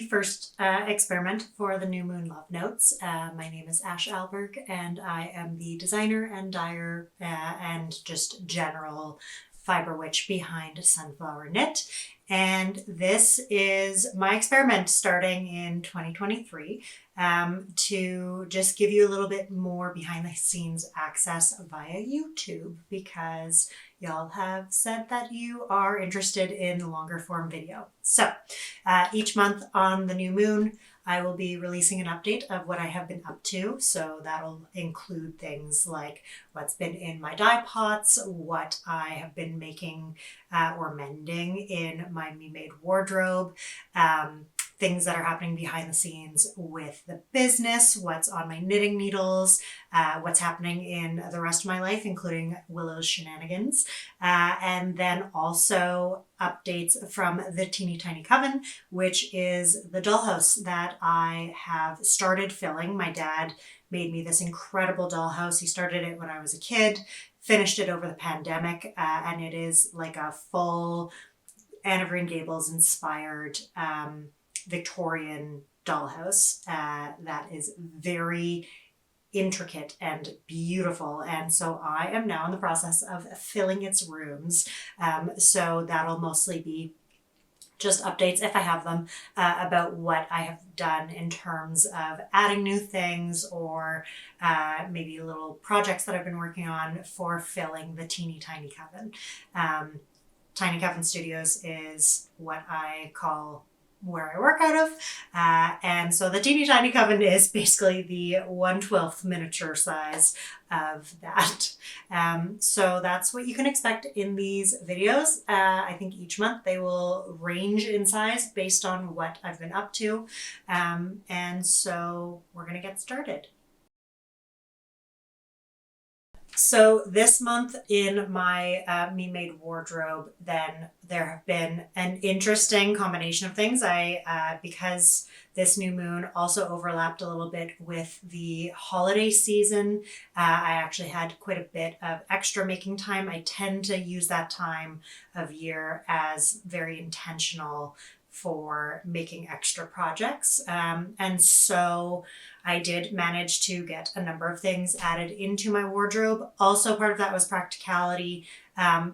first experiment for the New Moon Love Notes. My name is Ash Alberg, and I am the designer and dyer and just general fiber witch behind Sunflower Knit. And this is my experiment starting in 2023 to just give you a little bit more behind the scenes access via YouTube, because y'all have said that you are interested in longer form video. So each month on the new moon, I will be releasing an update of what I have been up to. So that'll include things like what's been in my dye pots, what I have been making or mending in my me-made wardrobe, things that are happening behind the scenes with the business, what's on my knitting needles, what's happening in the rest of my life, including Willow's shenanigans, and then also updates from the Teeny Tiny Coven, which is the dollhouse that I have started filling. My dad made me this incredible dollhouse. He started it when I was a kid, finished it over the pandemic, and it is like a full Anne of Green Gables inspired Victorian dollhouse that is very intricate and beautiful. And so I am now in the process of filling its rooms. So that'll mostly be just updates, if I have them, about what I have done in terms of adding new things or maybe little projects that I've been working on for filling the Teeny Tiny Coven. Tiny Coven Studios is what I call where I work out of. And so the Teeny Tiny Coven is basically the 1/12 miniature size of that. So that's what you can expect in these videos. I think each month they will range in size based on what I've been up to. And so we're going to get started. So this month in my me-made wardrobe, then there have been an interesting combination of things. Because this new moon also overlapped a little bit with the holiday season, I actually had quite a bit of extra making time. I tend to use that time of year as very intentional for making extra projects. And so I did manage to get a number of things added into my wardrobe. Also, part of that was practicality,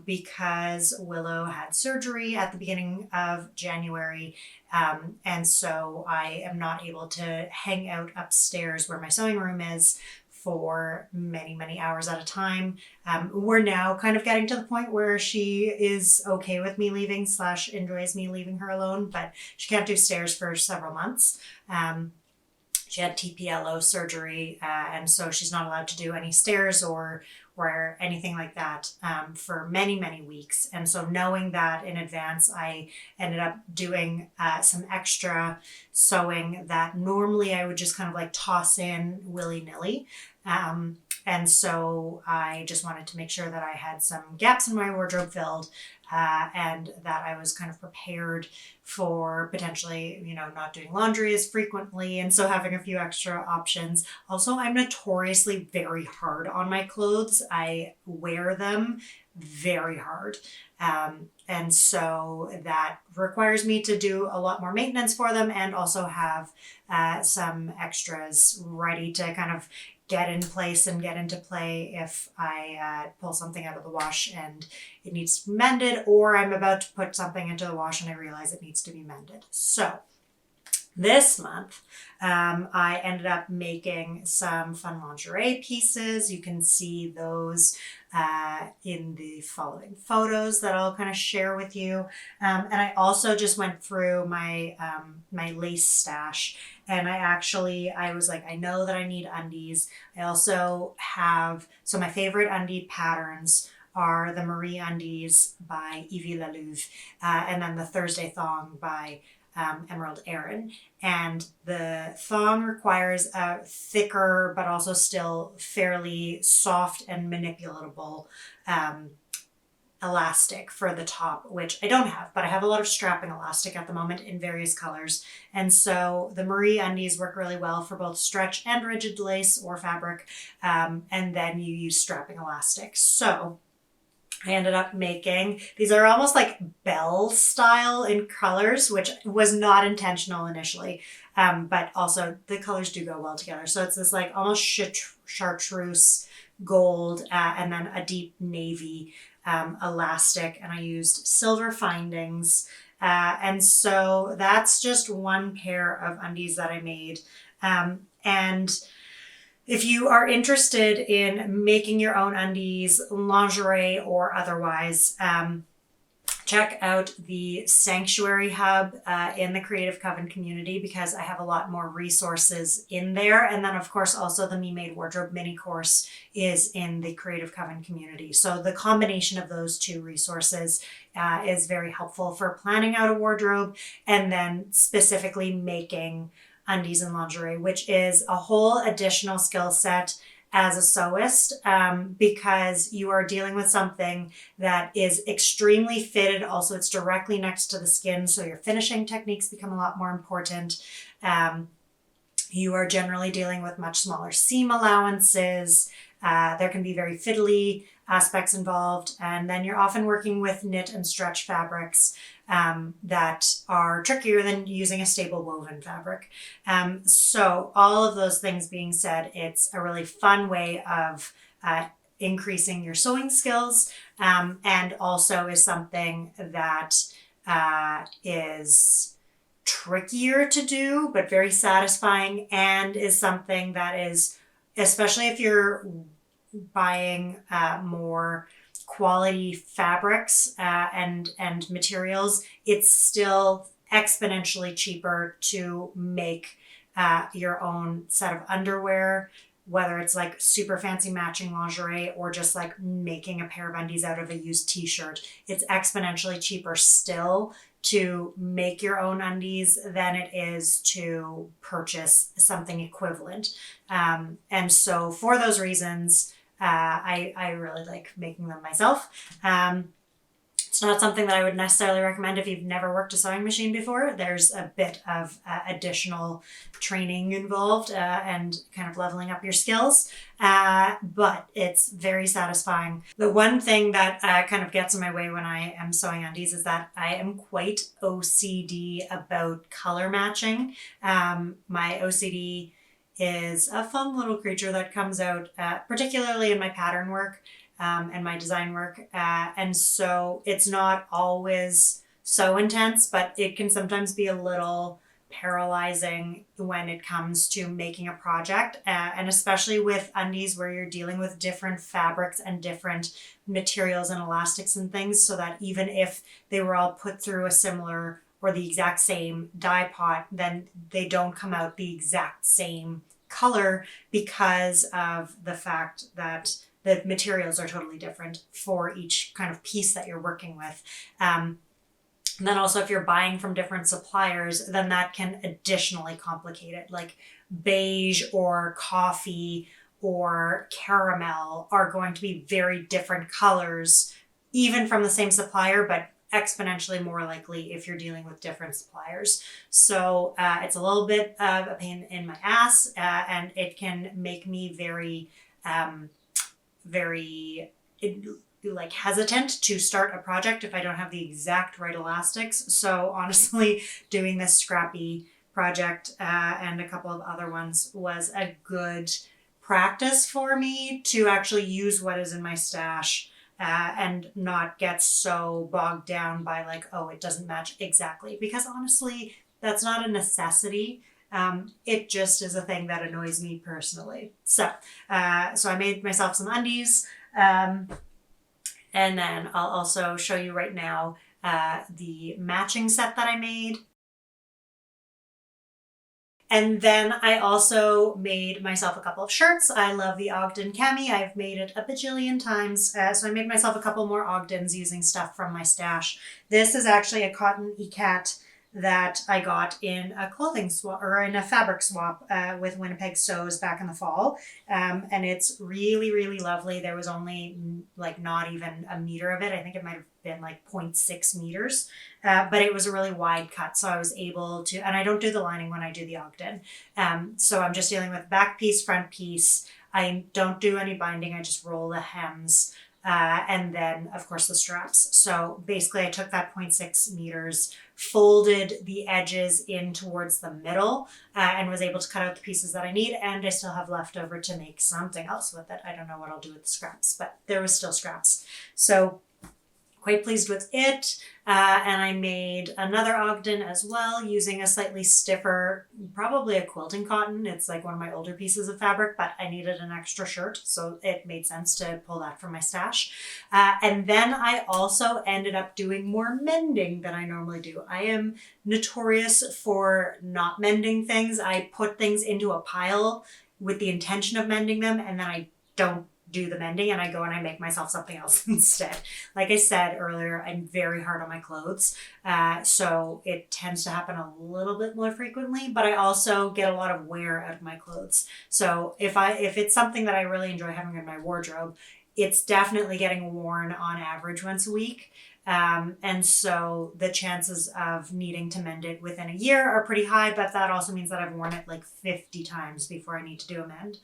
because Willow had surgery at the beginning of January. And so I am not able to hang out upstairs where my sewing room is for many, many hours at a time. We're now kind of getting to the point where she is okay with me leaving / enjoys me leaving her alone, but she can't do stairs for several months. She had TPLO surgery, and so she's not allowed to do any stairs or anything like that for many, many weeks. And so knowing that in advance, I ended up doing some extra sewing that normally I would just kind of like toss in willy-nilly. And so I just wanted to make sure that I had some gaps in my wardrobe filled, and that I was kind of prepared for potentially, not doing laundry as frequently. And so having a few extra options. Also, I'm notoriously very hard on my clothes. I wear them very hard. And so that requires me to do a lot more maintenance for them and also have some extras ready to kind of get in place and get into play if I pull something out of the wash and it needs to be mended, or I'm about to put something into the wash and I realize it needs to be mended. So this month, I ended up making some fun lingerie pieces. You can see those in the following photos that I'll kind of share with you. And I also just went through my my lace stash, and I was like, I know that I need undies. I also have, so my favorite undie patterns are the Marie undies by Evie Lalouve, and then the Thursday thong by Emerald Erin. And the thong requires a thicker but also still fairly soft and manipulatable elastic for the top, which I don't have, but I have a lot of strapping elastic at the moment in various colors. And so the Marie undies work really well for both stretch and rigid lace or fabric. And then you use strapping elastic. So I ended up making, these are almost like bell style in colors, which was not intentional initially. But also the colors do go well together. So it's this like almost chartreuse gold, and then a deep navy elastic, and I used silver findings. And so that's just one pair of undies that I made. And if you are interested in making your own undies, lingerie or otherwise, check out the Sanctuary Hub in the Creative Coven community, because I have a lot more resources in there. And then, of course, also the Me Made Wardrobe mini course is in the Creative Coven community. So the combination of those two resources is very helpful for planning out a wardrobe and then specifically making undies and lingerie, which is a whole additional skill set as a sewist, because you are dealing with something that is extremely fitted. Also, it's directly next to the skin, so your finishing techniques become a lot more important. You are generally dealing with much smaller seam allowances. There can be very fiddly aspects involved, and then you're often working with knit and stretch fabrics that are trickier than using a stable woven fabric. So all of those things being said, it's a really fun way of increasing your sewing skills, and also is something that is trickier to do, but very satisfying, and is something that is, especially if you're buying more quality fabrics and materials, it's still exponentially cheaper to make your own set of underwear, whether it's like super fancy matching lingerie or just like making a pair of undies out of a used t-shirt. It's exponentially cheaper still to make your own undies than it is to purchase something equivalent. And so for those reasons, I really like making them myself. It's not something that I would necessarily recommend if you've never worked a sewing machine before. There's a bit of additional training involved and kind of leveling up your skills, but it's very satisfying. The one thing that kind of gets in my way when I am sewing undies is that I am quite OCD about color matching. My OCD is a fun little creature that comes out, particularly in my pattern work and my design work. And so it's not always so intense, but it can sometimes be a little paralyzing when it comes to making a project. And especially with undies where you're dealing with different fabrics and different materials and elastics and things, so that even if they were all put through a similar or the exact same dye pot, then they don't come out the exact same color because of the fact that the materials are totally different for each kind of piece that you're working with. And then also if you're buying from different suppliers, then that can additionally complicate it. Like beige or coffee or caramel are going to be very different colors, even from the same supplier, but exponentially more likely if you're dealing with different suppliers. So it's a little bit of a pain in my ass, and it can make me very like hesitant to start a project if I don't have the exact right elastics. So honestly, doing this scrappy project and a couple of other ones was a good practice for me to actually use what is in my stash and not get so bogged down by like, oh, it doesn't match exactly. Because honestly, that's not a necessity. It just is a thing that annoys me personally. So I made myself some undies. And then I'll also show you right now the matching set that I made. And then I also made myself a couple of shirts. I love the Ogden cami. I've made it a bajillion times. So I made myself a couple more Ogdens using stuff from my stash. This is actually a cotton ikat that I got in a clothing swap or in a fabric swap with Winnipeg Sews back in the fall. And it's really, really lovely. There was only like not even a meter of it. I think it might have been like 0.6 meters, but it was a really wide cut. So I was able to, and I don't do the lining when I do the Ogden. So I'm just dealing with back piece, front piece. I don't do any binding. I just roll the hems. and then of course the straps. So basically I took that 0.6 meters, folded the edges in towards the middle, and was able to cut out the pieces that I need, and I still have left over to make something else with it. I don't know what I'll do with the scraps, but there was still scraps. So quite pleased with it. And I made another Ogden as well using a slightly stiffer, probably a quilting cotton. It's like one of my older pieces of fabric, but I needed an extra shirt, so it made sense to pull that from my stash. And then I also ended up doing more mending than I normally do. I am notorious for not mending things. I put things into a pile with the intention of mending them, and then I don't do the mending, and I go and I make myself something else instead. Like I said earlier, I'm very hard on my clothes, so it tends to happen a little bit more frequently, but I also get a lot of wear out of my clothes. So if it's something that I really enjoy having in my wardrobe, it's definitely getting worn on average once a week. And so the chances of needing to mend it within a year are pretty high, but that also means that I've worn it like 50 times before I need to do a mend.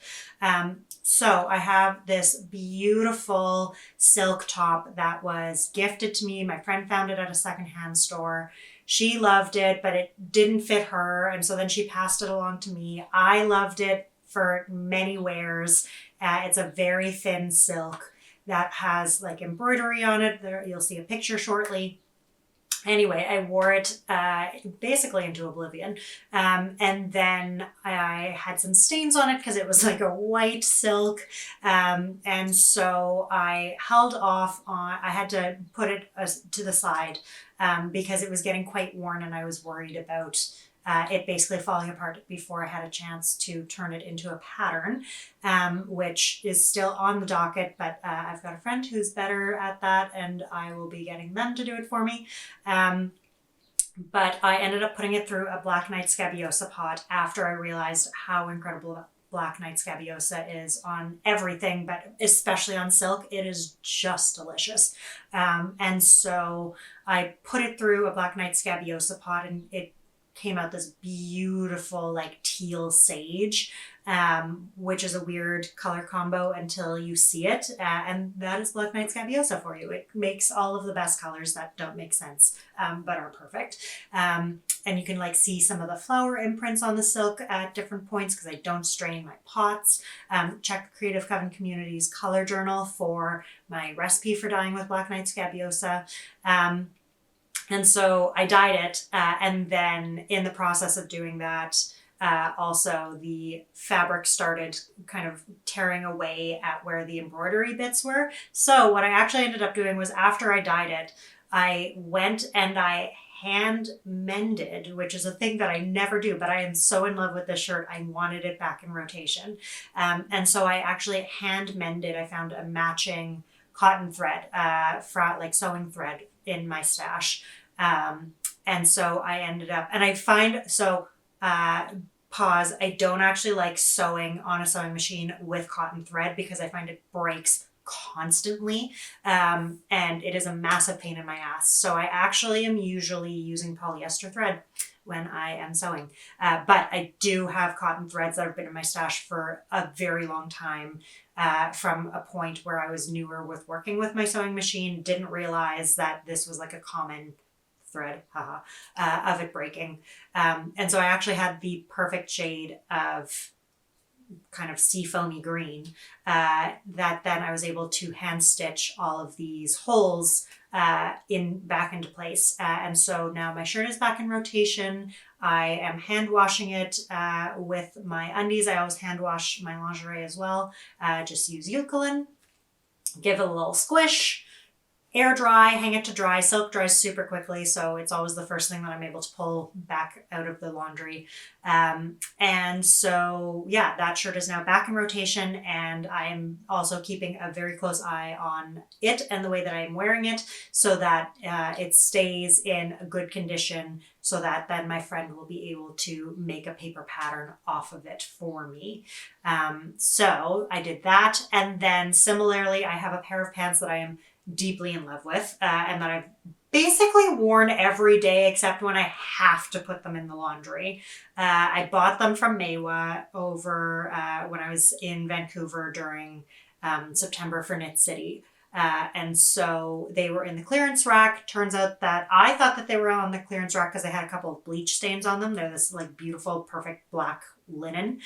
So I have this beautiful silk top that was gifted to me. My friend found it at a secondhand store. She loved it, but it didn't fit her. And so then she passed it along to me. I loved it for many wears. It's a very thin silk that has like embroidery on it. There, you'll see a picture shortly. Anyway, I wore it basically into oblivion. And then I had some stains on it because it was like a white silk. And so I held off on, I had to put it to the side because it was getting quite worn, and I was worried about it basically falling apart before I had a chance to turn it into a pattern, which is still on the docket, but I've got a friend who's better at that, and I will be getting them to do it for me. But I ended up putting it through a Black Knight Scabiosa pot after I realized how incredible Black Knight Scabiosa is on everything, but especially on silk. It is just delicious. And so I put it through a Black Knight Scabiosa pot, and it came out this beautiful like teal sage, which is a weird color combo until you see it. And that is Black Knight Scabiosa for you. It makes all of the best colors that don't make sense, but are perfect. And you can like see some of the flower imprints on the silk at different points because I don't strain my pots. Check Creative Coven Community's color journal for my recipe for dyeing with Black Knight Scabiosa. And so I dyed it, and then in the process of doing that, also the fabric started kind of tearing away at where the embroidery bits were. So what I actually ended up doing was, after I dyed it, I went and I hand mended, which is a thing that I never do, but I am so in love with this shirt, I wanted it back in rotation. And so I actually hand mended, I found a matching cotton thread, like sewing thread in my stash. And so I ended up, and I find, pause, I don't actually like sewing on a sewing machine with cotton thread because I find it breaks constantly. And it is a massive pain in my ass. So I actually am usually using polyester thread when I am sewing. But I do have cotton threads that have been in my stash for a very long time. From a point where I was newer with working with my sewing machine, didn't realize that this was like a common thread, of it breaking. And so I actually had the perfect shade of kind of seafoamy green, that then I was able to hand stitch all of these holes back into place. And so now my shirt is back in rotation. I am hand washing it with my undies. I always hand wash my lingerie as well. Just use Eucalyptus, give it a little squish, air dry, hang it to dry. Silk dries super quickly, so it's always the first thing that I'm able to pull back out of the laundry. And so, yeah, that shirt is now back in rotation, and I'm also keeping a very close eye on it and the way that I'm wearing it so that it stays in a good condition, so that then my friend will be able to make a paper pattern off of it for me. So I did that, and then similarly, I have a pair of pants that I am deeply in love with, and that I've basically worn every day except when I have to put them in the laundry. I bought them from Maywa over when I was in Vancouver during September for Knit City. And so they were in the clearance rack. Turns out that I thought that they were on the clearance rack because they had a couple of bleach stains on them. They're this like beautiful, perfect black linen.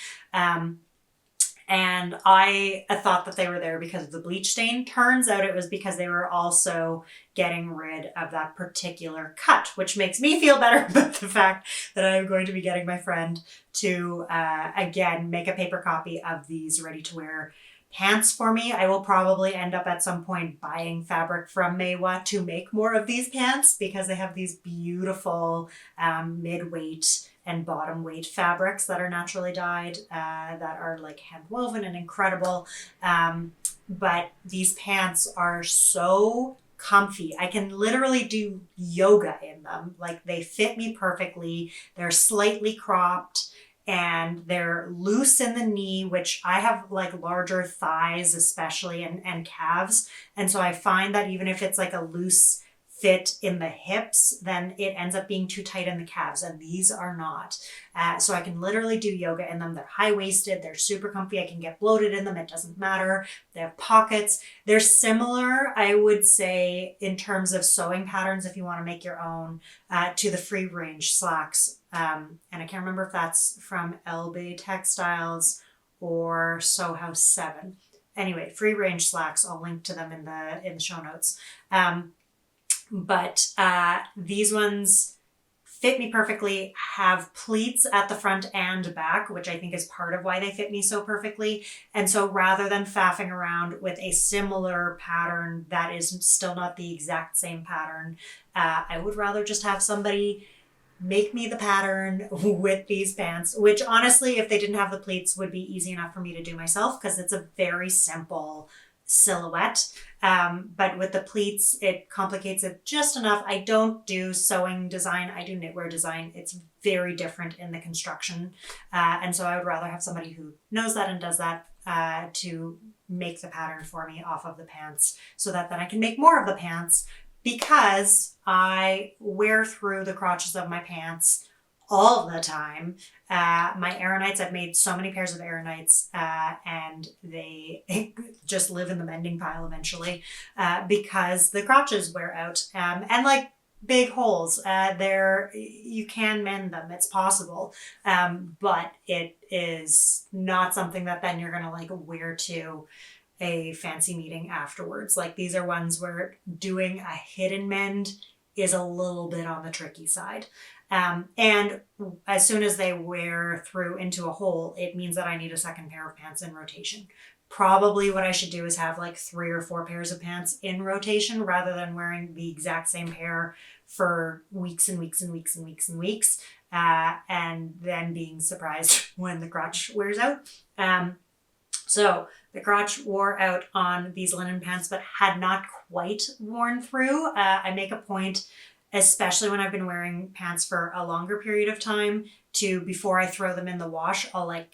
And I thought that they were there because of the bleach stain. Turns out it was because they were also getting rid of that particular cut, which makes me feel better about the fact that I'm going to be getting my friend to, again, make a paper copy of these ready-to-wear pants for me. I will probably end up at some point buying fabric from Mawa to make more of these pants because they have these beautiful mid-weight and bottom weight fabrics that are naturally dyed, that are like hand woven and incredible. But these pants are so comfy. I can literally do yoga in them. Like they fit me perfectly. They're slightly cropped and they're loose in the knee, which I have like larger thighs especially and calves. And so I find that even if it's like a loose fit in the hips, then it ends up being too tight in the calves, and these are not. So I can literally do yoga in them. They're high-waisted, they're super comfy, I can get bloated in them, it doesn't matter. They have pockets. They're similar, I would say, in terms of sewing patterns, if you want to make your own, to the free range slacks. And I can't remember if that's from Elbe Textiles or Sew House 7. Anyway, free range slacks, I'll link to them in the show notes. But these ones fit me perfectly, have pleats at the front and back, which I think is part of why they fit me so perfectly. And so rather than faffing around with a similar pattern that is still not the exact same pattern, I would rather just have somebody make me the pattern with these pants, which honestly, if they didn't have the pleats, would be easy enough for me to do myself because it's a very simple silhouette. But with the pleats, it complicates it just enough. I don't do sewing design. I do knitwear design. It's very different in the construction. And so I would rather have somebody who knows that and does that to make the pattern for me off of the pants so that then I can make more of the pants because I wear through the crotches of my pants all the time. My Aaronites, I've made so many pairs of Aaronites, and they just live in the mending pile eventually, because the crotches wear out, and like big holes, you can mend them, it's possible, but it is not something that then you're gonna like wear to a fancy meeting afterwards. Like these are ones where doing a hidden mend is a little bit on the tricky side. And as soon as they wear through into a hole, it means that I need a second pair of pants in rotation. Probably what I should do is have like 3 or 4 pairs of pants in rotation rather than wearing the exact same pair for weeks and weeks and weeks and weeks and weeks, and then being surprised when the crotch wears out. So the crotch wore out on these linen pants, but had not quite worn through. I make a point, especially when I've been wearing pants for a longer period of time, to before I throw them in the wash, I'll like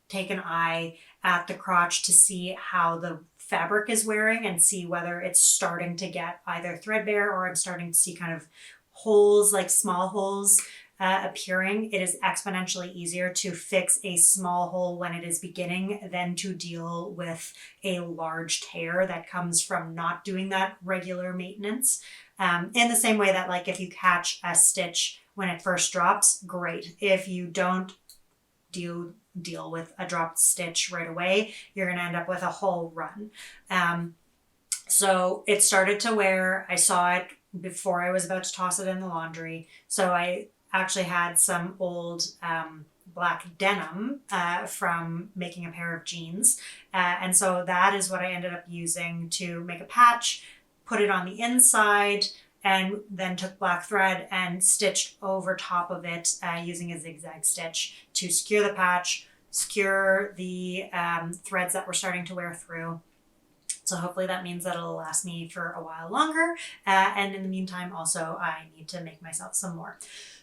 take an eye at the crotch to see how the fabric is wearing and see whether it's starting to get either threadbare or I'm starting to see kind of holes, like small holes appearing. It is exponentially easier to fix a small hole when it is beginning than to deal with a large tear that comes from not doing that regular maintenance. In the same way that like if you catch a stitch when it first drops, great. If you don't deal with a dropped stitch right away, you're going to end up with a whole run. So it started to wear. I saw it before I was about to toss it in the laundry. So I actually had some old black denim from making a pair of jeans. And so that is what I ended up using to make a patch, put it on the inside, and then took black thread and stitched over top of it using a zigzag stitch to secure the patch, secure the threads that were starting to wear through. So hopefully that means that it'll last me for a while longer. And in the meantime, also, I need to make myself some more.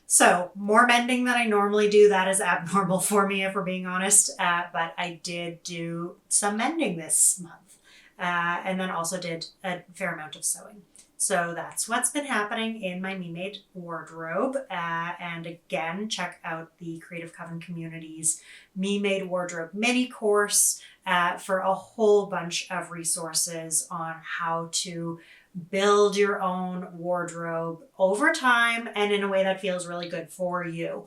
So more mending than I normally do. That is abnormal for me, if we're being honest. But I did do some mending this month. And then also did a fair amount of sewing. So that's what's been happening in my Me Made wardrobe. And again, check out the Creative Coven Community's Me Made Wardrobe mini course for a whole bunch of resources on how to build your own wardrobe over time and in a way that feels really good for you.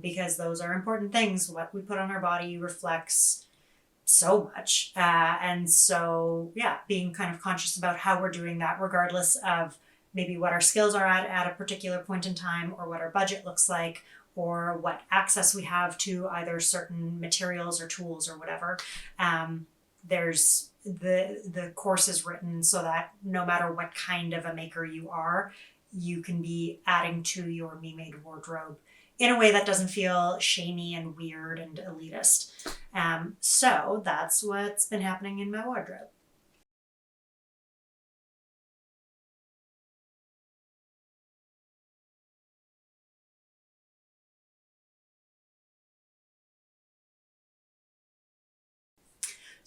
Because those are important things. What we put on our body reflects so much. And so, yeah, being kind of conscious about how we're doing that, regardless of maybe what our skills are at a particular point in time, or what our budget looks like, or what access we have to either certain materials or tools or whatever. There's the course is written so that no matter what kind of a maker you are, you can be adding to your Me Made wardrobe in a way that doesn't feel shamey and weird and elitist. So that's what's been happening in my wardrobe.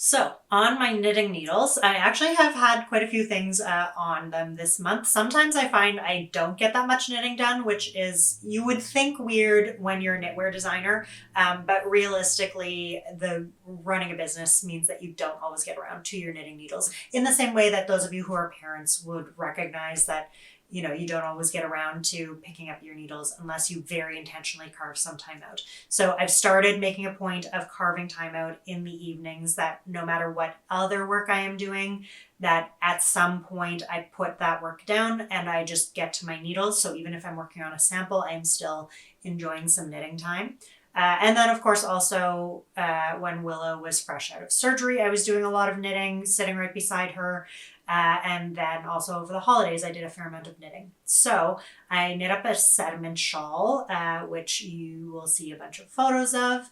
So, on my knitting needles, I actually have had quite a few things on them this month. Sometimes I find I don't get that much knitting done, which is, you would think weird when you're a knitwear designer, but realistically, the running a business means that you don't always get around to your knitting needles. In the same way that those of you who are parents would recognize that you don't always get around to picking up your needles unless you very intentionally carve some time out. So I've started making a point of carving time out in the evenings, that no matter what other work I am doing, that at some point I put that work down and I just get to my needles. So even if I'm working on a sample, I'm still enjoying some knitting time. And then, of course, also when Willow was fresh out of surgery, I was doing a lot of knitting, sitting right beside her. And then also over the holidays, I did a fair amount of knitting. So I knit up a sediment shawl, which you will see a bunch of photos of.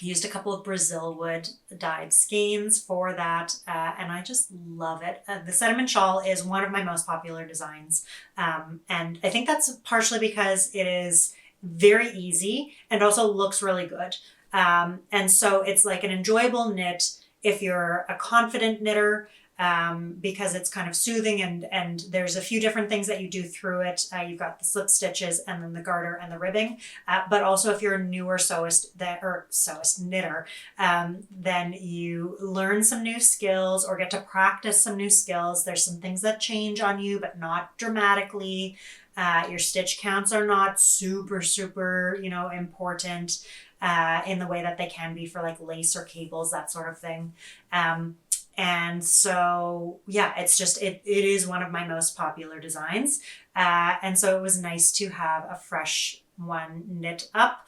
Used a couple of Brazil wood dyed skeins for that, and I just love it. The sediment shawl is one of my most popular designs, and I think that's partially because it is very easy and also looks really good. And so it's like an enjoyable knit if you're a confident knitter, because it's kind of soothing, and there's a few different things that you do through it. You've got the slip stitches and then the garter and the ribbing. But also if you're a newer sewist knitter, then you learn some new skills or get to practice some new skills. There's some things that change on you, but not dramatically. Your stitch counts are not super, important in the way that they can be for like lace or cables, that sort of thing. And so, yeah, it's just, it is one of my most popular designs. And so it was nice to have a fresh one knit up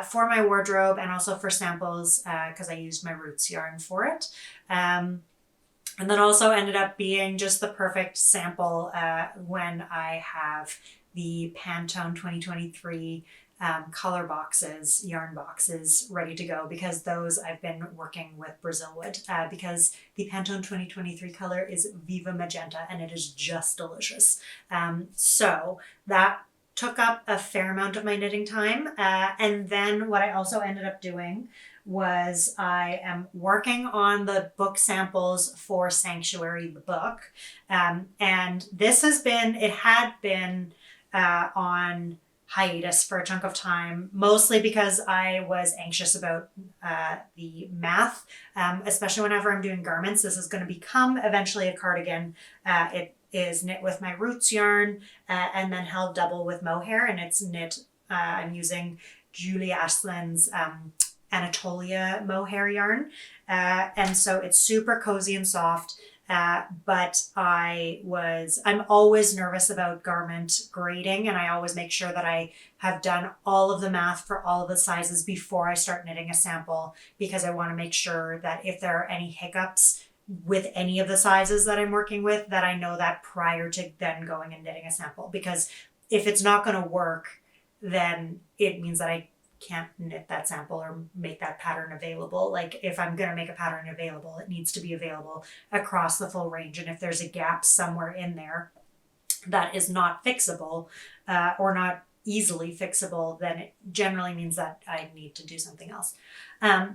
for my wardrobe and also for samples, because I used my roots yarn for it. And then also ended up being just the perfect sample when I have the Pantone 2023 color boxes, yarn boxes ready to go, because those I've been working with Brazil wood, because the Pantone 2023 color is Viva Magenta and it is just delicious. So that took up a fair amount of my knitting time. And then what I also ended up doing was I am working on the book samples for Sanctuary, the book. And this had been on hiatus for a chunk of time, mostly because I was anxious about the math, especially whenever I'm doing garments. This is going to become eventually a cardigan. It is knit with my roots yarn and then held double with mohair, and it's knit. I'm using Julie Ashland's Anatolia mohair yarn, and so it's super cozy and soft. But I'm always nervous about garment grading, and I always make sure that I have done all of the math for all of the sizes before I start knitting a sample, because I want to make sure that if there are any hiccups with any of the sizes that I'm working with, that I know that prior to then going and knitting a sample. Because if it's not going to work, then it means that I can't knit that sample or make that pattern available. Like if I'm going to make a pattern available, it needs to be available across the full range. And if there's a gap somewhere in there that is not fixable or not easily fixable, then it generally means that I need to do something else.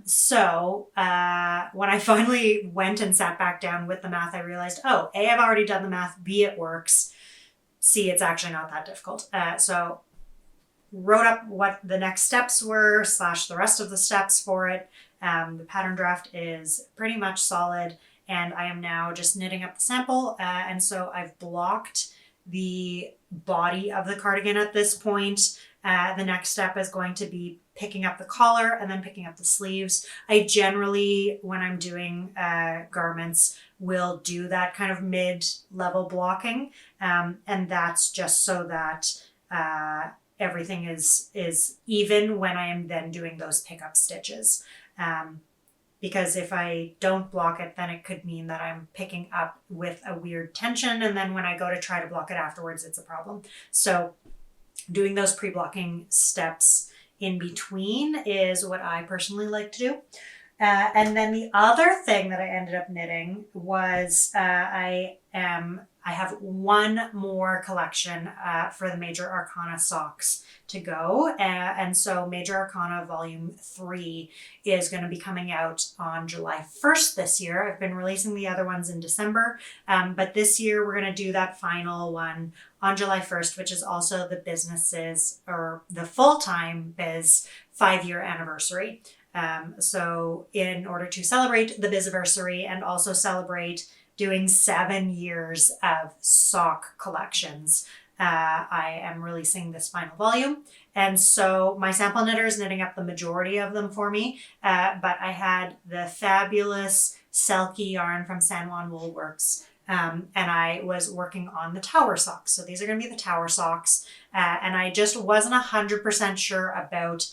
So when I finally went and sat back down with the math, I realized, oh, A, I've already done the math, B, it works, C, it's actually not that difficult. So wrote up what the next steps were / the rest of the steps for it. The pattern draft is pretty much solid, and I am now just knitting up the sample. And so I've blocked the body of the cardigan at this point. The next step is going to be picking up the collar and then picking up the sleeves. I generally, when I'm doing garments, will do that kind of mid-level blocking. And that's just so that everything is even when I am then doing those pickup stitches. Because if I don't block it, then it could mean that I'm picking up with a weird tension, and then when I go to try to block it afterwards, it's a problem. So doing those pre-blocking steps in between is what I personally like to do. And then the other thing that I ended up knitting was I have one more collection for the Major Arcana socks to go. And so Major Arcana Volume 3 is going to be coming out on July 1st this year. I've been releasing the other ones in December, but this year we're going to do that final one on July 1st, which is also the business's, or the full-time biz 5-year anniversary. So in order to celebrate the Biziversary and also celebrate doing 7 years of sock collections, I am releasing this final volume. And so my sample knitter is knitting up the majority of them for me, but I had the fabulous Selkie yarn from San Juan Wool Works, and I was working on the tower socks. So these are going to be the tower socks, and I just wasn't 100% sure about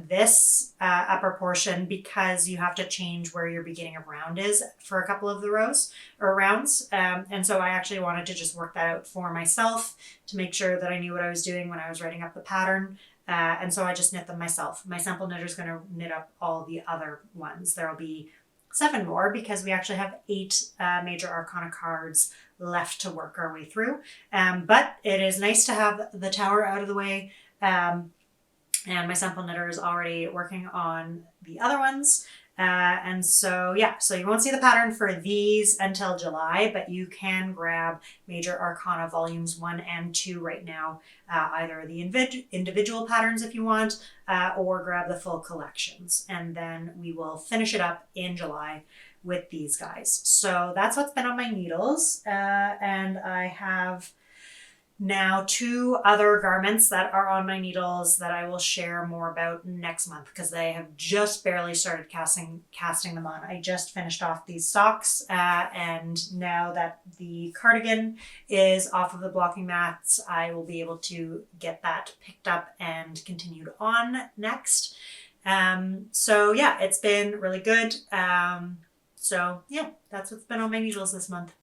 this upper portion, because you have to change where your beginning of round is for a couple of the rows or rounds. And so I actually wanted to just work that out for myself to make sure that I knew what I was doing when I was writing up the pattern. And so I just knit them myself. My sample knitter is going to knit up all the other ones. There will be 7 more because we actually have 8 Major Arcana cards left to work our way through. But it is nice to have the tower out of the way. And my sample knitter is already working on the other ones. And so, yeah, so you won't see the pattern for these until July, but you can grab Major Arcana Volumes 1 and 2 right now, either the individual patterns if you want, or grab the full collections. And then we will finish it up in July with these guys. So that's what's been on my needles. And I have now 2 other garments that are on my needles that I will share more about next month, because they have just barely started casting them on. I just finished off these socks, and now that the cardigan is off of the blocking mats, I will be able to get that picked up and continued on next. So yeah, it's been really good. So yeah, that's what's been on my needles this month.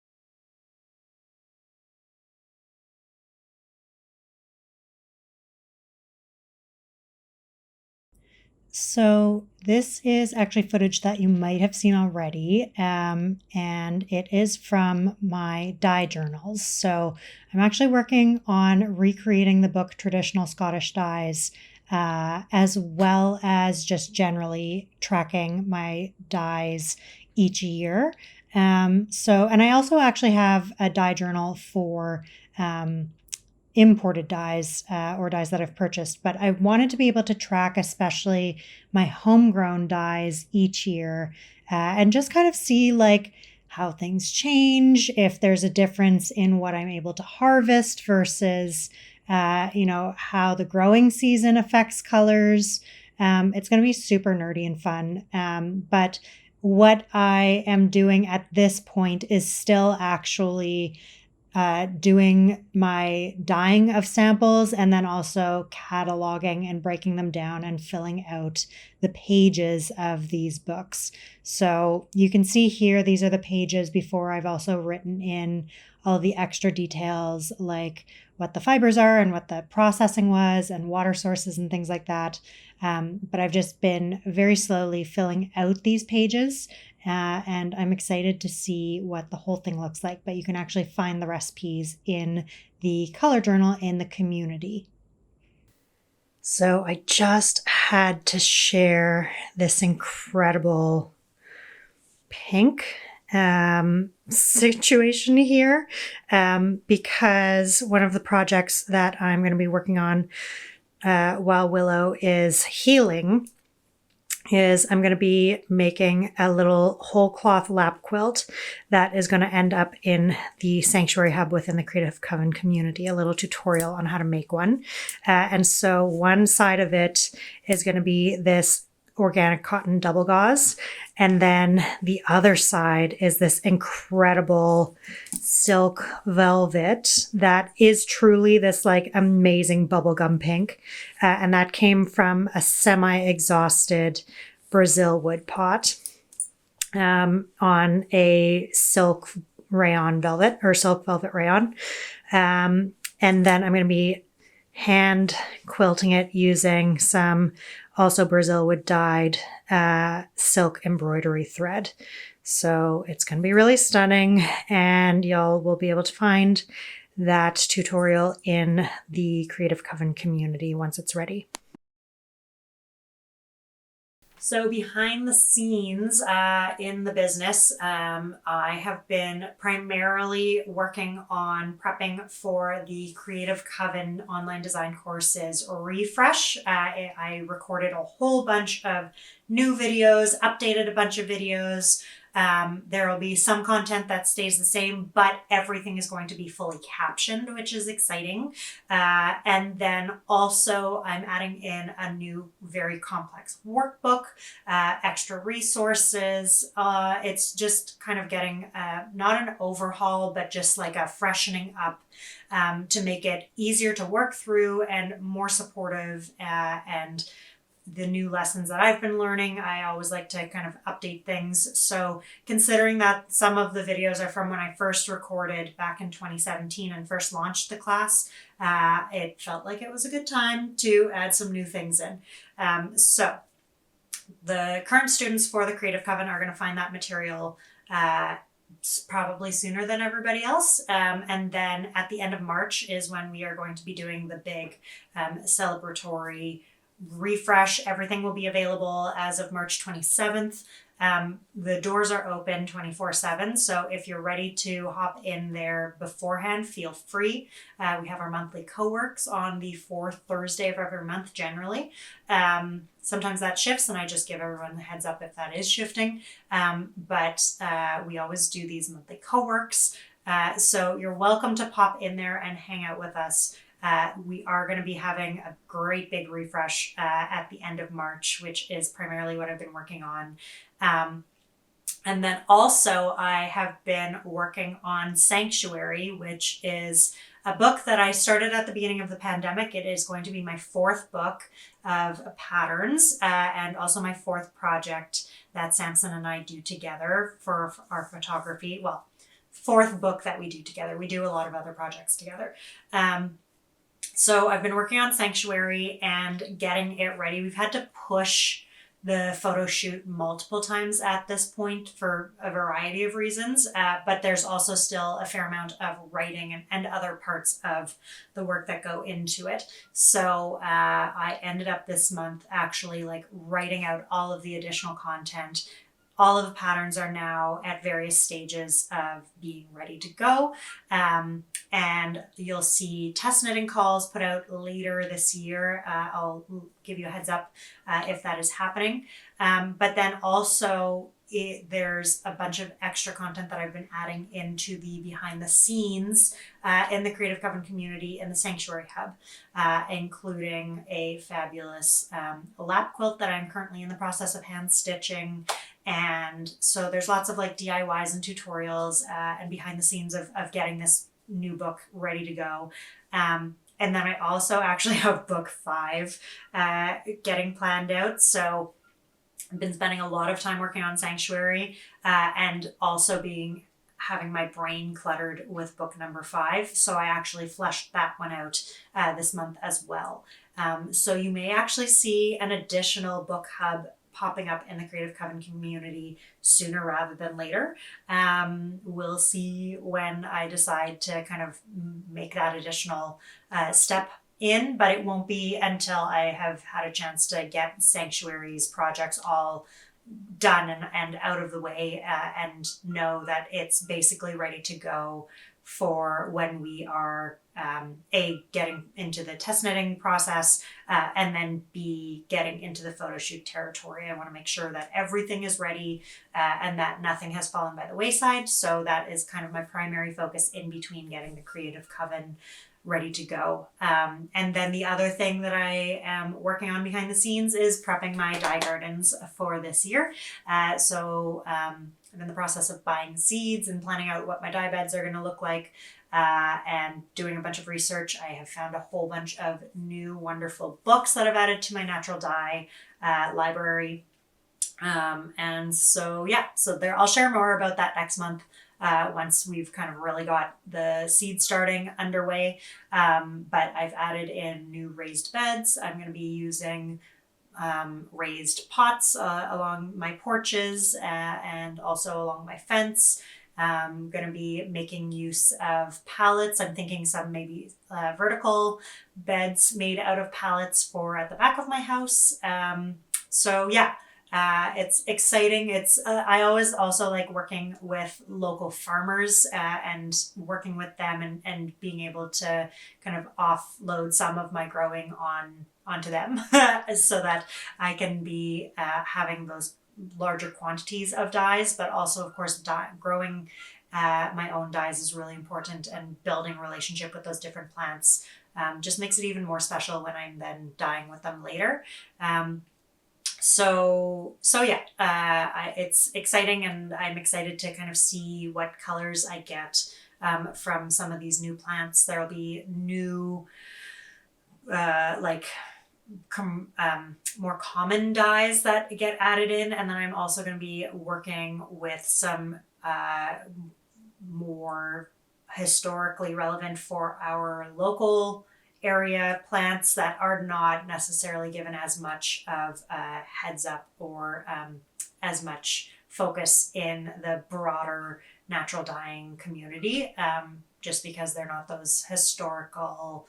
So this is actually footage that you might have seen already, and it is from my dye journals. So I'm actually working on recreating the book Traditional Scottish Dyes, as well as just generally tracking my dyes each year. And I also actually have a dye journal for imported dyes, or dyes that I've purchased, but I wanted to be able to track especially my homegrown dyes each year, and just kind of see like how things change, if there's a difference in what I'm able to harvest versus how the growing season affects colors. It's going to be super nerdy and fun, but what I am doing at this point is still actually doing my dyeing of samples, and then also cataloging and breaking them down and filling out the pages of these books. So you can see here, these are the pages before I've also written in all the extra details, like what the fibers are and what the processing was and water sources and things like that. But I've just been very slowly filling out these pages, and I'm excited to see what the whole thing looks like. But you can actually find the recipes in the color journal in the community. So I just had to share this incredible pink situation here because one of the projects that I'm going to be working on while Willow is healing is I'm going to be making a little whole cloth lap quilt that is going to end up in the Sanctuary Hub within the Creative Coven community, a little tutorial on how to make one. And so one side of it is going to be this organic cotton double gauze. And then the other side is this incredible silk velvet that is truly this like amazing bubblegum pink. And that came from a semi-exhausted Brazil wood pot on a silk rayon velvet or silk velvet rayon. And then I'm going to be hand quilting it using some also Brazil wood dyed silk embroidery thread. So it's going to be really stunning, and y'all will be able to find that tutorial in the Creative Coven community once it's ready. So behind the scenes in the business, I have been primarily working on prepping for the Creative Coven online design courses refresh. I recorded a whole bunch of new videos, updated a bunch of videos. There will be some content that stays the same, but everything is going to be fully captioned, which is exciting. And then also I'm adding in a new, very complex workbook, extra resources. It's just kind of getting not an overhaul, but just like a freshening up to make it easier to work through and more supportive and the new lessons that I've been learning. I always like to kind of update things. So considering that some of the videos are from when I first recorded back in 2017 and first launched the class, it felt like it was a good time to add some new things in. So the current students for the Creative Coven are going to find that material probably sooner than everybody else. And then at the end of March is when we are going to be doing the big celebratory refresh. Everything will be available as of March 27th. The doors are open 24/7. So if you're ready to hop in there beforehand, feel free. We have our monthly co-works on the fourth Thursday of every month generally. Sometimes that shifts and I just give everyone the heads up if that is shifting. But we always do these monthly co-works. So you're welcome to pop in there and hang out with us. We are going to be having a great big refresh at the end of March, which is primarily what I've been working on. And then also I have been working on Sanctuary, which is a book that I started at the beginning of the pandemic. It is going to be my fourth book of patterns and also my fourth project that Samson and I do together for our photography. Well, fourth book that we do together. We do a lot of other projects together. So I've been working on Sanctuary and getting it ready. We've had to push the photo shoot multiple times at this point for a variety of reasons, but there's also still a fair amount of writing and other parts of the work that go into it. So I ended up this month actually like writing out all of the additional content. All of the patterns are now at various stages of being ready to go. And you'll see test knitting calls put out later this year. I'll give you a heads up if that is happening. But then also there's a bunch of extra content that I've been adding into the behind the scenes in the Creative Coven community in the Sanctuary Hub, including a fabulous lap quilt that I'm currently in the process of hand stitching. And so there's lots of like DIYs and tutorials and behind the scenes of getting this new book ready to go. And then I also actually have book 5 getting planned out. So I've been spending a lot of time working on Sanctuary and also having my brain cluttered with book number 5. So I actually fleshed that one out this month as well. So you may actually see an additional book hub popping up in the Creative Coven community sooner rather than later. We'll see when I decide to kind of make that additional step in, but it won't be until I have had a chance to get Sanctuary's projects all done and out of the way, and know that it's basically ready to go for when we are getting into the test knitting process, and then B, getting into the photo shoot territory. I want to make sure that everything is ready, and that nothing has fallen by the wayside. So that is kind of my primary focus in between getting the creative coven ready to go. And then the other thing that I am working on behind the scenes is prepping my dye gardens for this year. So I'm in the process of buying seeds and planning out what my dye beds are going to look like, and doing a bunch of research. I have found a whole bunch of new wonderful books that I've added to my natural dye library. And so, yeah, so there, I'll share more about that next month. Once we've kind of really got the seed starting underway. But I've added in new raised beds. I'm going to be using raised pots along my porches, and also along my fence. I'm going to be making use of pallets. I'm thinking some maybe vertical beds made out of pallets for at the back of my house. So yeah, it's exciting. I always also like working with local farmers, and working with them, and being able to kind of offload some of my growing onto them, so that I can be having those larger quantities of dyes, but also of course growing my own dyes is really important, and building a relationship with those different plants just makes it even more special when I'm then dyeing with them later. So yeah, it's exciting, and I'm excited to kind of see what colors I get from some of these new plants. There'll be new more common dyes that get added in, and then I'm also going to be working with some more historically relevant for our local area plants that are not necessarily given as much of a heads up, or as much focus in the broader natural dyeing community, just because they're not those historical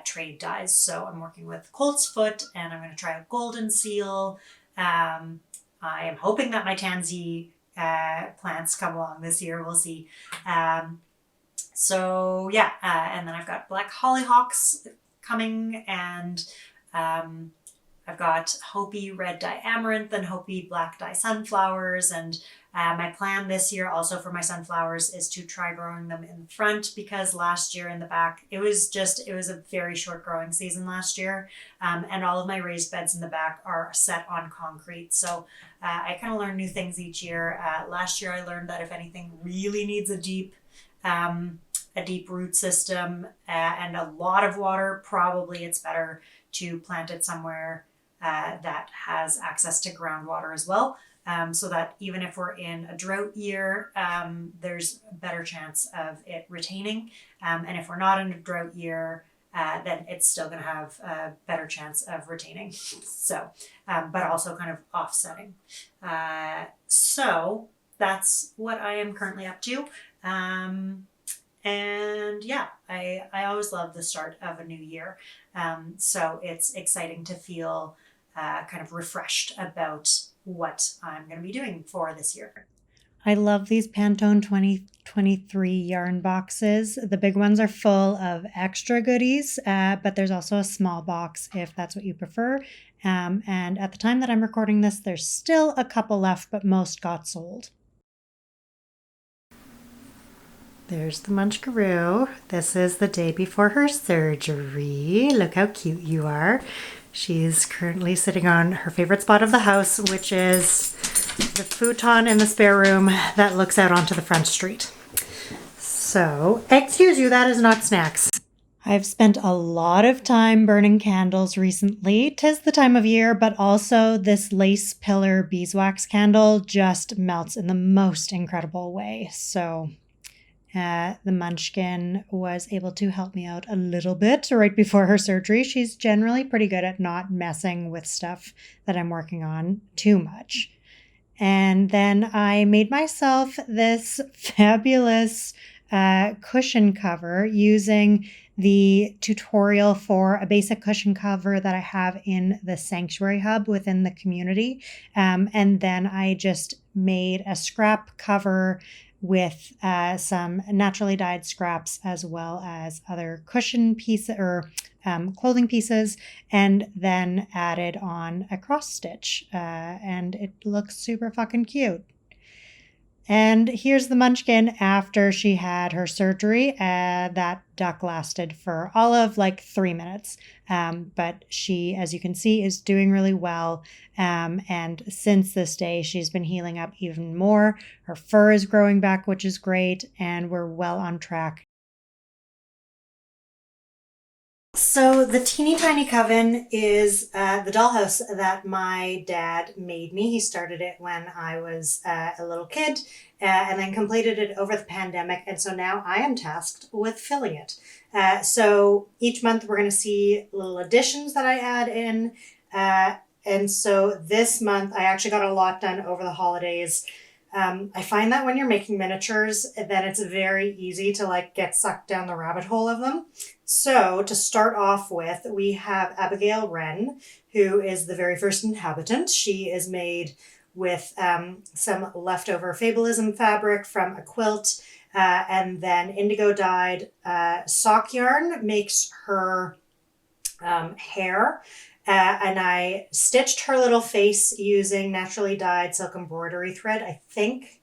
trade dyes. So I'm working with colt's foot, and I'm going to try a golden seal. I am hoping that my tansy plants come along this year. We'll see. So yeah, and then I've got black hollyhocks coming, and I've got Hopi red dye amaranth and Hopi black dye sunflowers. And my plan this year also for my sunflowers is to try growing them in the front, because last year in the back, it was a very short growing season last year. And all of my raised beds in the back are set on concrete. So I kind of learn new things each year. Last year I learned that if anything really needs a deep root system and a lot of water, probably it's better to plant it somewhere that has access to groundwater as well, so that even if we're in a drought year, there's a better chance of it retaining. And if we're not in a drought year, then it's still going to have a better chance of retaining. So, but also kind of offsetting. So that's what I am currently up to. And yeah, I always love the start of a new year. So it's exciting to feel kind of refreshed about what I'm going to be doing for this year. I love these Pantone 2023 yarn boxes. The big ones are full of extra goodies, but there's also a small box if that's what you prefer. And at the time that I'm recording this, there's still a couple left, but most got sold. There's the Munchkaroo. This is the day before her surgery. Look how cute you are. She's currently sitting on her favorite spot of the house, which is the futon in the spare room that looks out onto the front street. So, excuse you, that is not snacks. I've spent a lot of time burning candles recently. 'Tis the time of year, but also this lace pillar beeswax candle just melts in the most incredible way. So the Munchkin was able to help me out a little bit right before her surgery. She's generally pretty good at not messing with stuff that I'm working on too much. And then I made myself this fabulous cushion cover using the tutorial for a basic cushion cover that I have in the Sanctuary Hub within the community. And then I just made a scrap cover with some naturally dyed scraps as well as other cushion pieces or clothing pieces, and then added on a cross stitch. And it looks super fucking cute. And here's the munchkin after she had her surgery. That duck lasted for all of like 3 minutes. But she, as you can see, is doing really well. And since this day, she's been healing up even more. Her fur is growing back, which is great. And we're well on track. So the teeny tiny coven is the dollhouse that my dad made me. He started it when I was a little kid and then completed it over the pandemic. And so now I am tasked with filling it. So each month we're going to see little additions that I add in. And so this month I actually got a lot done over the holidays. I find that when you're making miniatures, then it's very easy to like get sucked down the rabbit hole of them. So to start off with, we have Abigail Wren, who is the very first inhabitant. She is made with some leftover Fableism fabric from a quilt, and then indigo dyed sock yarn makes her hair. And I stitched her little face using naturally dyed silk embroidery thread. I think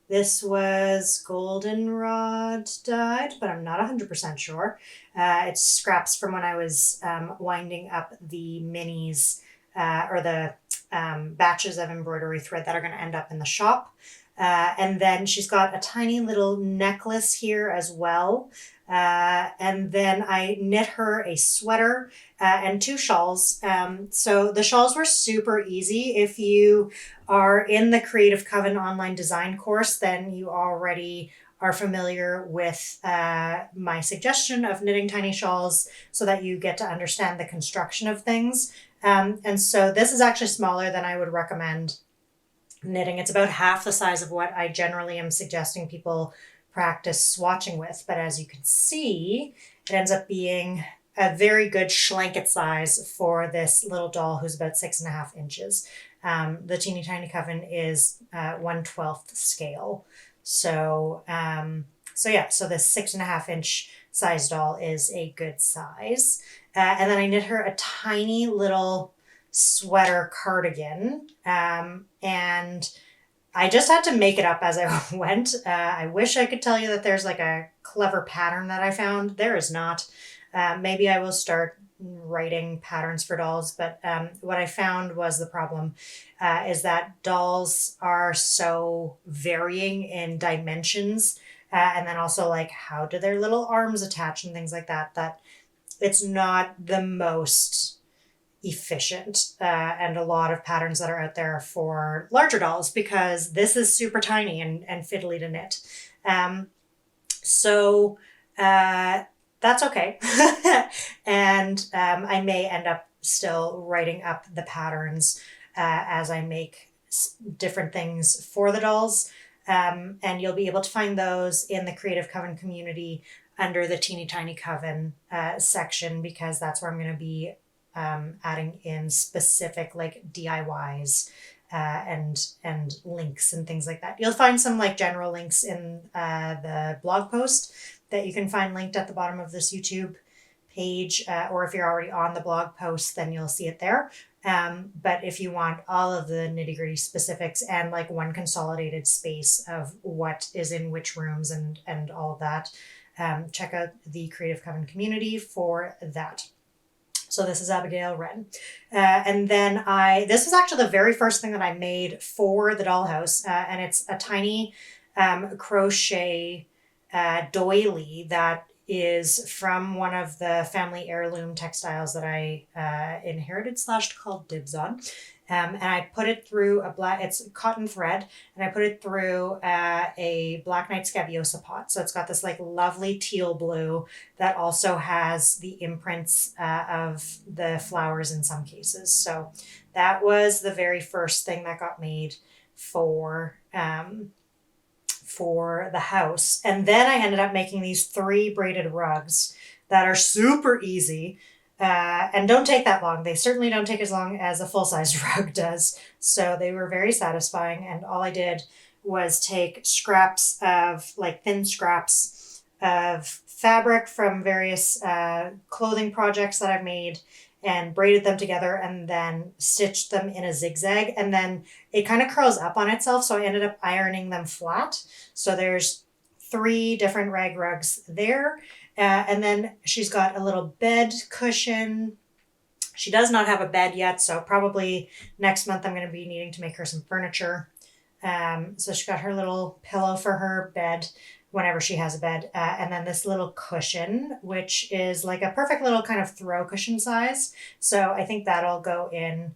this was goldenrod dyed, but I'm not 100% sure. It's scraps from when I was winding up the minis or the batches of embroidery thread that are going to end up in the shop. And then she's got a tiny little necklace here as well. And then I knit her a sweater and two shawls. So the shawls were super easy. If you are in the Creative Coven online design course, then you already are familiar with my suggestion of knitting tiny shawls so that you get to understand the construction of things. And so this is actually smaller than I would recommend knitting. It's about half the size of what I generally am suggesting people practice swatching with. But as you can see, it ends up being a very good schlanket size for this little doll who's about 6.5 inches. The teeny tiny coven is 1/12 scale. So so this 6.5 inch size doll is a good size. And then I knit her a tiny little sweater cardigan. And I just had to make it up as I went. I wish I could tell you that there's like a clever pattern that I found. There is not. Maybe I will start writing patterns for dolls, but what I found was the problem is that dolls are so varying in dimensions, and then also like how do their little arms attach and things like that, that it's not the most efficient, and a lot of patterns that are out there for larger dolls because this is super tiny and fiddly to knit. So that's okay. And I may end up still writing up the patterns as I make different things for the dolls. And you'll be able to find those in the Creative Coven community under the Teeny Tiny Coven section, because that's where I'm going to be adding in specific like DIYs and links and things like that. You'll find some like general links in the blog post that you can find linked at the bottom of this YouTube page, or if you're already on the blog post, then you'll see it there. But if you want all of the nitty gritty specifics and like one consolidated space of what is in which rooms and all of that, check out the Creative Coven community for that. So this is Abigail Wren. And then this was actually the very first thing that I made for the dollhouse. And it's a tiny crochet doily that is from one of the family heirloom textiles that I inherited / called dibs on. And I put it through it's cotton thread, and I put it through a Black Knight Scabiosa pot. So it's got this like lovely teal blue that also has the imprints of the flowers in some cases. So that was the very first thing that got made for for the house. And then I ended up making these 3 braided rugs that are super easy and don't take that long. They certainly don't take as long as a full-sized rug does. So they were very satisfying. And all I did was take scraps of, like thin scraps of fabric from various clothing projects that I've made and braided them together and then stitched them in a zigzag. And then it kind of curls up on itself. So I ended up ironing them flat. So there's 3 different rag rugs there. And then she's got a little bed cushion. She does not have a bed yet, so probably next month I'm going to be needing to make her some furniture. So she got her little pillow for her bed whenever she has a bed. And then this little cushion, which is like a perfect little kind of throw cushion size. So I think that'll go in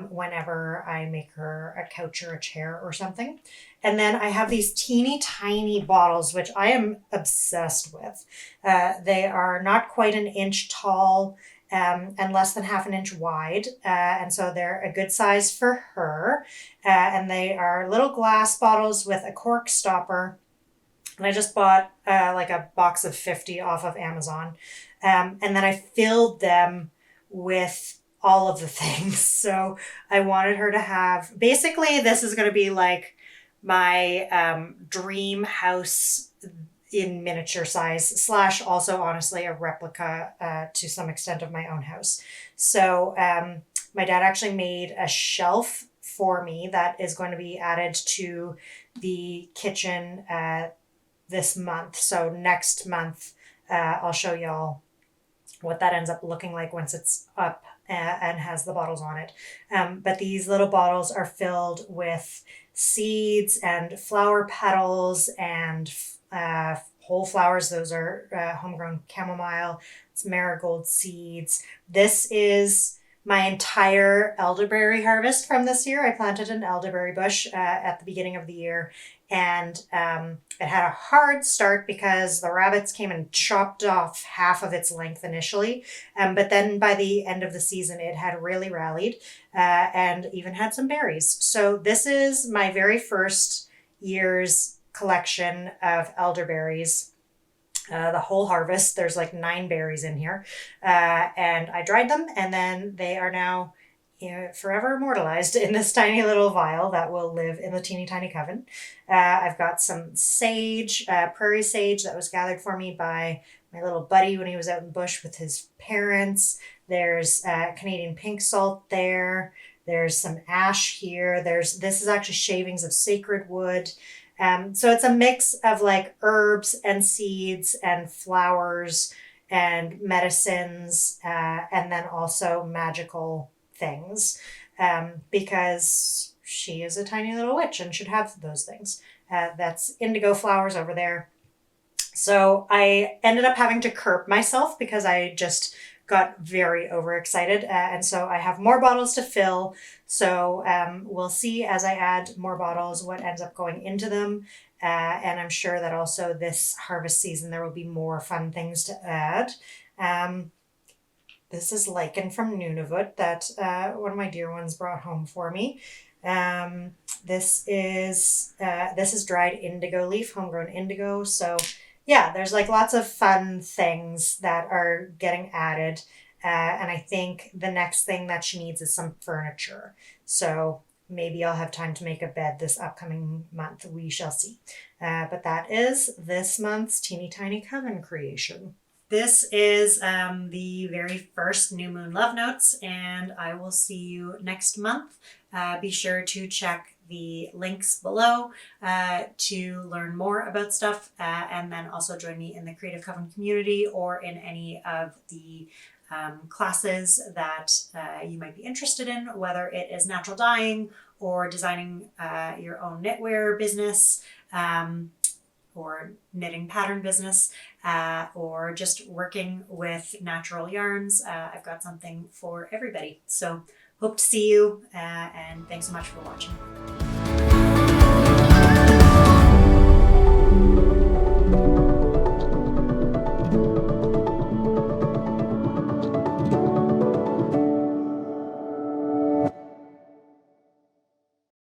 whenever I make her a couch or a chair or something. And then I have these teeny tiny bottles, which I am obsessed with. They are not quite an inch tall and less than half an inch wide. And so they're a good size for her. And they are little glass bottles with a cork stopper. And I just bought like a box of 50 off of Amazon. And then I filled them with all of the things. So I wanted her to have, basically this is going to be like my dream house in miniature size / also honestly a replica to some extent of my own house. So my dad actually made a shelf for me that is going to be added to the kitchen this month. So next month I'll show y'all what that ends up looking like once it's up and has the bottles on it. But these little bottles are filled with seeds and flower petals and whole flowers. Those are homegrown chamomile. It's marigold seeds. This is my entire elderberry harvest from this year. I planted an elderberry bush at the beginning of the year, and it had a hard start because the rabbits came and chopped off half of its length initially. But then by the end of the season, it had really rallied and even had some berries. So this is my very first year's collection of elderberries. The whole harvest. There's like 9 berries in here. And I dried them, and then they are now forever immortalized in this tiny little vial that will live in the teeny tiny coven. I've got some sage, prairie sage that was gathered for me by my little buddy when he was out in the bush with his parents. There's Canadian pink salt there. There's some ash here. This is actually shavings of sacred wood. So it's a mix of like herbs and seeds and flowers and medicines, and then also magical things, because she is a tiny little witch and should have those things. That's indigo flowers over there. So I ended up having to curb myself because I just got very overexcited. And so I have more bottles to fill. So we'll see as I add more bottles what ends up going into them. And I'm sure that also this harvest season there will be more fun things to add. This is lichen from Nunavut that one of my dear ones brought home for me. This is dried indigo leaf, homegrown indigo. So yeah, there's like lots of fun things that are getting added. And I think the next thing that she needs is some furniture. So maybe I'll have time to make a bed this upcoming month. We shall see. But that is this month's teeny tiny coven creation. This is the very first New Moon Love Notes, and I will see you next month. Be sure to check the links below to learn more about stuff, and then also join me in the Creative Coven community or in any of the classes that you might be interested in, whether it is natural dyeing or designing your own knitwear business, or knitting pattern business, or just working with natural yarns. I've got something for everybody. So hope to see you, and thanks so much for watching.